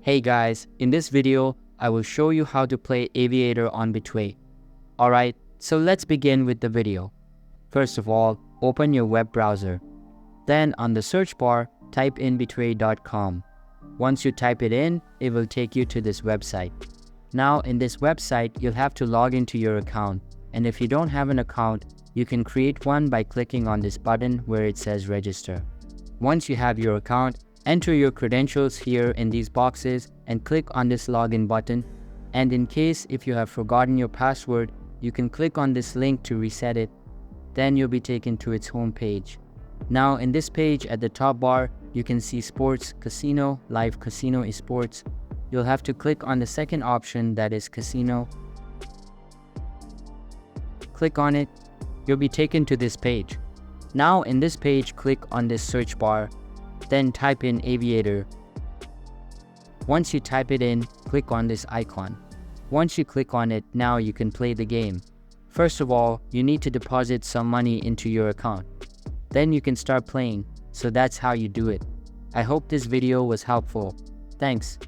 Hey guys, in this video, I will show you how to play Aviator on Betway. Alright, so let's begin with the video. First of all, open your web browser. Then on the search bar, type in betway.com. Once you type it in, it will take you to this website. Now in this website, you'll have to log into your account. And if you don't have an account, you can create one by clicking on this button where it says register. Once you have your account, enter your credentials here in these boxes and click on this login button. And in case if you have forgotten your password, you can click on this link to reset it. Then you'll be taken to its home page. Now in this page at the top bar, you can see Sports, Casino, Live Casino Esports. You'll have to click on the second option, that is Casino. Click on it. You'll be taken to this page. Now in this page, click on this search bar. Then type in Aviator. Once you type it in, click on this icon. Once you click on it, now you can play the game. First of all, you need to deposit some money into your account. Then you can start playing. So that's how you do it. I hope this video was helpful. Thanks.